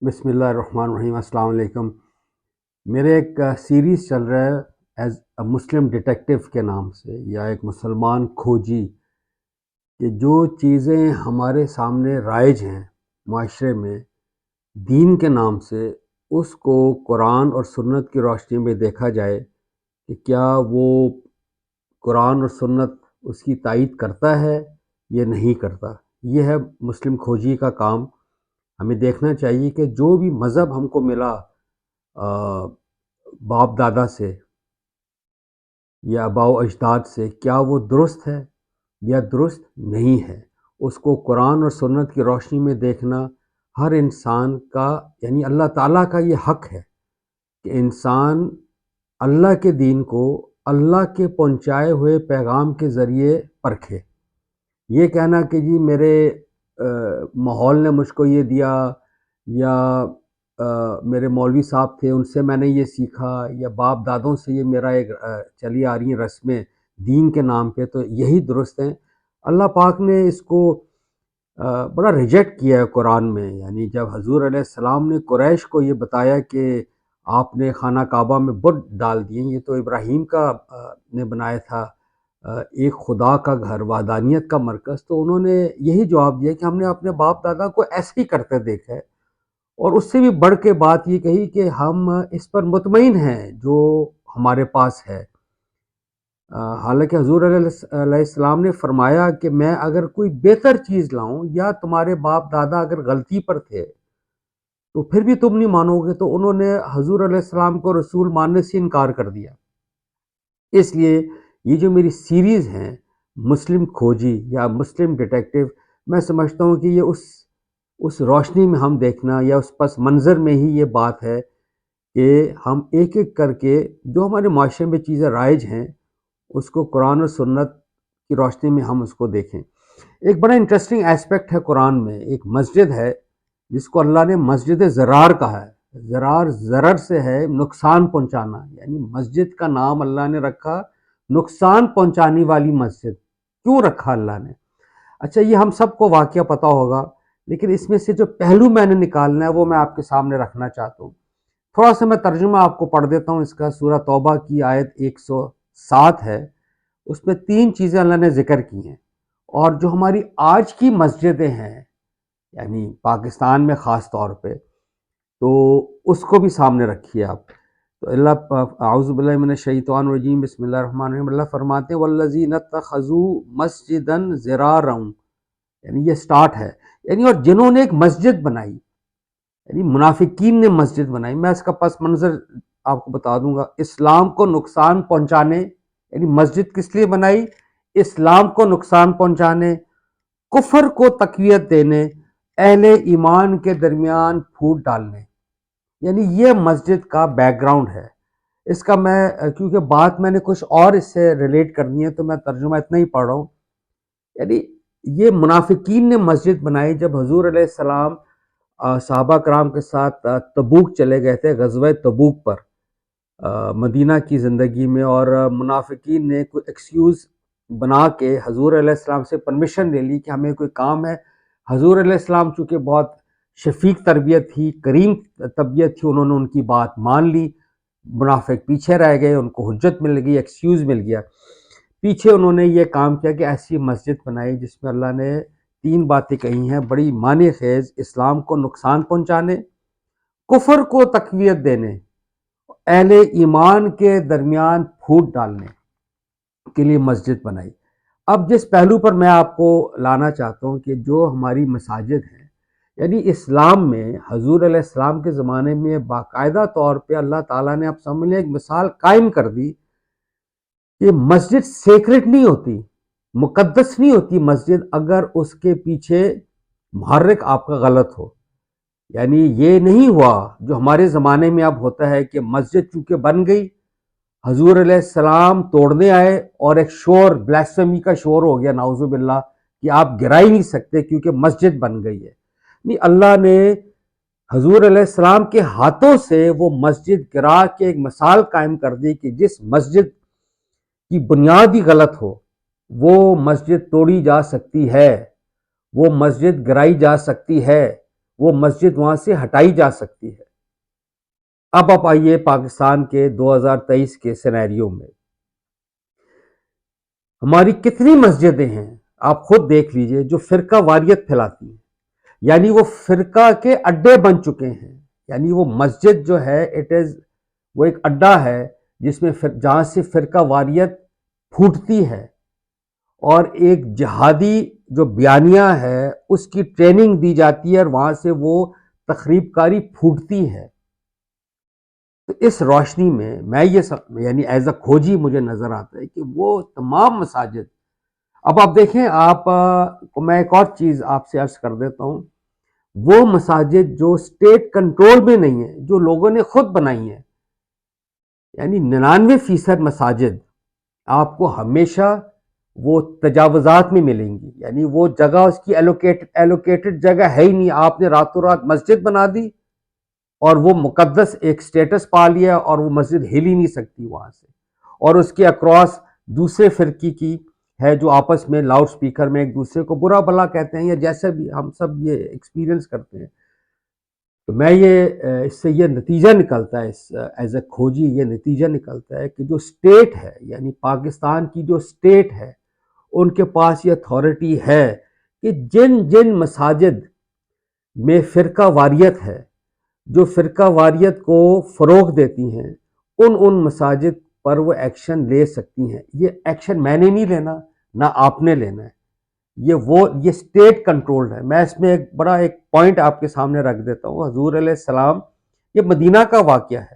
بسم اللہ الرحمن الرحیم۔ السلام علیکم۔ میرے ایک سیریز چل رہا ہے ایز اے مسلم ڈیٹیکٹیو کے نام سے، یا ایک مسلمان کھوجی، کہ جو چیزیں ہمارے سامنے رائج ہیں معاشرے میں دین کے نام سے، اس کو قرآن اور سنت کی روشنی میں دیکھا جائے کہ کیا وہ قرآن اور سنت اس کی تائید کرتا ہے یا نہیں کرتا۔ یہ ہے مسلم کھوجی کا کام۔ ہمیں دیکھنا چاہیے کہ جو بھی مذہب ہم کو ملا باپ دادا سے یا آباء و اجداد سے، کیا وہ درست ہے یا درست نہیں ہے۔ اس کو قرآن اور سنت کی روشنی میں دیکھنا ہر انسان کا، یعنی اللہ تعالیٰ کا یہ حق ہے کہ انسان اللہ کے دین کو اللہ کے پہنچائے ہوئے پیغام کے ذریعے پرکھے۔ یہ کہنا کہ جی میرے ماحول نے مجھ کو یہ دیا، یا میرے مولوی صاحب تھے ان سے میں نے یہ سیکھا، یا باپ دادوں سے یہ میرا ایک چلی آ رہی ہیں رسمیں دین کے نام پہ، تو یہی درست ہیں۔ اللہ پاک نے اس کو بڑا ریجیکٹ کیا ہے قرآن میں۔ یعنی جب حضور علیہ السلام نے قریش کو یہ بتایا کہ آپ نے خانہ کعبہ میں بت ڈال دیے، یہ تو ابراہیم کا نے بنایا تھا، ایک خدا کا گھر، وحدانیت کا مرکز، تو انہوں نے یہی جواب دیا کہ ہم نے اپنے باپ دادا کو ایسے ہی کرتے دیکھا ہے، اور اس سے بھی بڑھ کے بات یہ کہی کہ ہم اس پر مطمئن ہیں جو ہمارے پاس ہے۔ حالانکہ حضور علیہ السلام نے فرمایا کہ میں اگر کوئی بہتر چیز لاؤں، یا تمہارے باپ دادا اگر غلطی پر تھے تو پھر بھی تم نہیں مانو گے، تو انہوں نے حضور علیہ السلام کو رسول ماننے سے انکار کر دیا۔ اس لیے یہ جو میری سیریز ہیں مسلم کھوجی یا مسلم ڈیٹیکٹیو، میں سمجھتا ہوں کہ یہ اس روشنی میں ہم دیکھنا، یا اس پس منظر میں ہی یہ بات ہے کہ ہم ایک ایک کر کے جو ہمارے معاشرے میں چیزیں رائج ہیں اس کو قرآن اور سنت کی روشنی میں ہم اس کو دیکھیں۔ ایک بڑا انٹرسٹنگ ایسپیکٹ ہے قرآن میں، ایک مسجد ہے جس کو اللہ نے مسجد زرار کہا ہے۔ زرار ضرر سے ہے، نقصان پہنچانا، یعنی مسجد کا نام اللہ نے رکھا نقصان پہنچانے والی مسجد۔ کیوں رکھا اللہ نے؟ اچھا، یہ ہم سب کو واقعہ پتہ ہوگا، لیکن اس میں سے جو پہلو میں نے نکالنا ہے وہ میں آپ کے سامنے رکھنا چاہتا ہوں۔ تھوڑا سا میں ترجمہ آپ کو پڑھ دیتا ہوں اس کا۔ سورہ توبہ کی آیت 107 ہے، اس میں 3 چیزیں اللہ نے ذکر کی ہیں، اور جو ہماری آج کی مسجدیں ہیں، یعنی پاکستان میں خاص طور پہ، تو اس کو بھی سامنے رکھیے آپ۔ تو اللہ اعوذ باللہ من الشیطان الرجیم، بسم اللہ الرحمن الرحیم، اللہ فرماتے ہیں والذین اتخذوا مسجدا ضرارا، یعنی یہ سٹارٹ ہے، یعنی اور جنہوں نے ایک مسجد بنائی، یعنی منافقین نے مسجد بنائی۔ میں اس کا پس منظر آپ کو بتا دوں گا۔ اسلام کو نقصان پہنچانے، یعنی مسجد کس لیے بنائی؟ اسلام کو نقصان پہنچانے، کفر کو تقویت دینے، اہل ایمان کے درمیان پھوٹ ڈالنے، یعنی یہ مسجد کا بیک گراؤنڈ ہے۔ اس کا میں کیونکہ بات میں نے کچھ اور اس سے ریلیٹ کرنی ہے تو میں ترجمہ اتنا ہی پڑھ رہا ہوں۔ یعنی یہ منافقین نے مسجد بنائی جب حضور علیہ السلام صحابہ کرام کے ساتھ تبوک چلے گئے تھے، غزوہ تبوک پر مدینہ کی زندگی میں، اور منافقین نے کوئی ایکسکیوز بنا کے حضور علیہ السلام سے پرمیشن لے لی کہ ہمیں کوئی کام ہے۔ حضور علیہ السلام چونکہ بہت شفیق تربیت تھی، کریم طبیعت تھی، انہوں نے ان کی بات مان لی۔ منافق پیچھے رہ گئے، ان کو حجت مل گئی، ایکسکیوز مل گیا۔ پیچھے انہوں نے یہ کام کیا کہ ایسی مسجد بنائی جس میں اللہ نے 3 باتیں کہی ہیں بڑی معنی خیز: اسلام کو نقصان پہنچانے، کفر کو تقویت دینے، اہل ایمان کے درمیان پھوٹ ڈالنے کے لیے مسجد بنائی۔ اب جس پہلو پر میں آپ کو لانا چاہتا ہوں کہ جو ہماری مساجد ہیں، یعنی اسلام میں حضور علیہ السلام کے زمانے میں باقاعدہ طور پہ اللہ تعالیٰ نے اب سمجھ لیں ایک مثال قائم کر دی کہ مسجد سیکرٹ نہیں ہوتی، مقدس نہیں ہوتی مسجد اگر اس کے پیچھے محرک آپ کا غلط ہو۔ یعنی یہ نہیں ہوا جو ہمارے زمانے میں اب ہوتا ہے کہ مسجد چونکہ بن گئی، حضور علیہ السلام توڑنے آئے اور ایک شور، بلیسفیمی کا شور ہو گیا، نعوذ باللہ، کہ آپ گرا ہی نہیں سکتے کیونکہ مسجد بن گئی ہے۔ نہیں، اللہ نے حضور علیہ السلام کے ہاتھوں سے وہ مسجد گرا کے ایک مثال قائم کر دی کہ جس مسجد کی بنیاد ہی غلط ہو وہ مسجد توڑی جا سکتی ہے، وہ مسجد گرائی جا سکتی ہے، وہ مسجد وہاں سے ہٹائی جا سکتی ہے۔ اب آپ آئیے پاکستان کے 2023 کے سینیریو میں، ہماری کتنی مسجدیں ہیں آپ خود دیکھ لیجئے جو فرقہ واریت پھیلاتی ہیں، یعنی وہ فرقہ کے اڈے بن چکے ہیں۔ یعنی وہ مسجد جو ہے وہ ایک اڈا ہے جس میں جہاں سے فرقہ واریت پھوٹتی ہے، اور ایک جہادی جو بیانیہ ہے اس کی ٹریننگ دی جاتی ہے، اور وہاں سے وہ تخریب کاری پھوٹتی ہے۔ تو اس روشنی میں یہ یعنی ایز اے کھوجی مجھے نظر آتا ہے کہ وہ تمام مساجد، اب آپ دیکھیں، میں ایک اور چیز آپ سے عرض کر دیتا ہوں، وہ مساجد جو اسٹیٹ کنٹرول میں نہیں ہے، جو لوگوں نے خود بنائی ہیں، یعنی 99% مساجد آپ کو ہمیشہ وہ تجاوزات میں ملیں گی، یعنی وہ جگہ اس کی ایلوکیٹڈ جگہ ہے ہی نہیں، آپ نے راتوں رات مسجد بنا دی اور وہ مقدس ایک سٹیٹس پا لیا، اور وہ مسجد ہل ہی نہیں سکتی وہاں سے، اور اس کے اکراس دوسرے فرقے کی ہے جو آپس میں لاؤڈ سپیکر میں ایک دوسرے کو برا بھلا کہتے ہیں، یا جیسے بھی ہم سب یہ ایکسپیرینس کرتے ہیں۔ تو میں اس سے یہ نتیجہ نکلتا ہے، ایز اے کھوجی یہ نتیجہ نکلتا ہے کہ جو اسٹیٹ ہے، یعنی پاکستان کی جو اسٹیٹ ہے، ان کے پاس یہ اتھارٹی ہے کہ جن مساجد میں فرقہ واریت ہے، جو فرقہ واریت کو فروغ دیتی ہیں، ان مساجد پر وہ ایکشن لے سکتی ہیں۔ یہ ایکشن میں نے نہیں لینا، نہ آپ نے لینا ہے، یہ اسٹیٹ کنٹرولڈ ہے۔ میں اس میں ایک پوائنٹ آپ کے سامنے رکھ دیتا ہوں۔ حضور علیہ السلام، یہ مدینہ کا واقعہ ہے،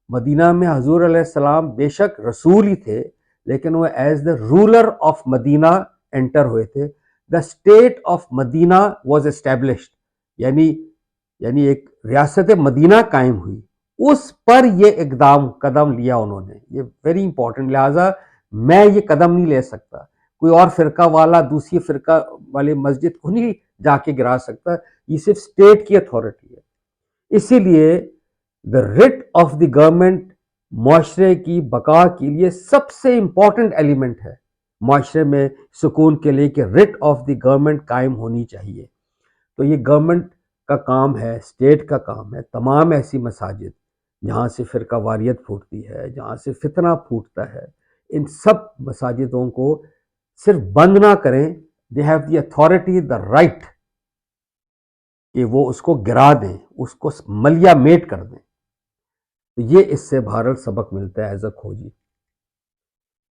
مدینہ میں حضور علیہ السلام بے شک رسول ہی تھے، لیکن وہ as the ruler of Medina enter ہوئے تھے۔ The state of Medina was established, یعنی ایک ریاست مدینہ قائم ہوئی، اس پر یہ قدم لیا انہوں نے، یہ ویری امپورٹنٹ۔ لہٰذا میں یہ قدم نہیں لے سکتا، کوئی اور فرقہ والا دوسری فرقہ والے مسجد کو نہیں جا کے گرا سکتا، یہ صرف اسٹیٹ کی اتھارٹی ہے۔ اسی لیے دا رٹ آف دی گورنمنٹ معاشرے کی بقا کے لیے سب سے امپورٹنٹ ایلیمنٹ ہے معاشرے میں سکون کے لیے، کہ رٹ آف دی گورنمنٹ قائم ہونی چاہیے۔ تو یہ گورنمنٹ کا کام ہے، اسٹیٹ کا کام ہے، تمام ایسی مساجد جہاں سے فرقہ واریت پھوٹتی ہے، جہاں سے فتنہ پھوٹتا ہے، ان سب مساجدوں کو صرف بند نہ کریں، they have the authority, the right, کہ وہ اس کو گرا دیں، اس کو ملیا میٹ کر دیں۔ تو یہ اس سے بہرحال سبق ملتا ہے ایز اے کھوجی،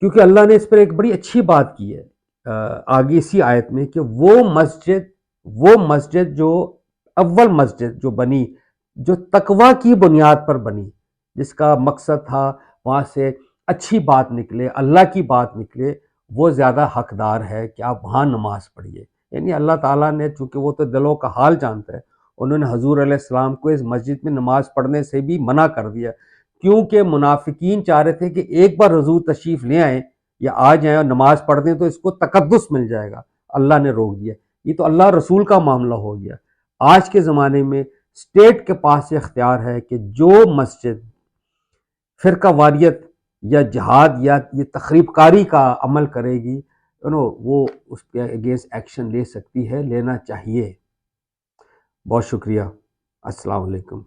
کیونکہ اللہ نے اس پر ایک بڑی اچھی بات کی ہے آگے اسی آیت میں، کہ وہ مسجد جو اول مسجد جو بنی، جو تقوی کی بنیاد پر بنی، جس کا مقصد تھا وہاں سے اچھی بات نکلے، اللہ کی بات نکلے، وہ زیادہ حقدار ہے کہ آپ وہاں نماز پڑھیے۔ یعنی اللہ تعالیٰ نے، چونکہ وہ تو دلوں کا حال جانتا ہے، انہوں نے حضور علیہ السلام کو اس مسجد میں نماز پڑھنے سے بھی منع کر دیا، کیونکہ منافقین چاہ رہے تھے کہ ایک بار حضور تشریف لے آئیں یا آ جائیں اور نماز پڑھ دیں تو اس کو تقدس مل جائے گا۔ اللہ نے روک دیا، یہ تو اللہ رسول کا معاملہ ہو گیا۔ آج کے زمانے میں اسٹیٹ کے پاس یہ اختیار ہے کہ جو مسجد فرقہ واریت یا جہاد یا یہ تخریب کاری کا عمل کرے گی، وہ اس کے اگینسٹ ایکشن لے سکتی ہے، لینا چاہیے۔ بہت شکریہ، السلام علیکم۔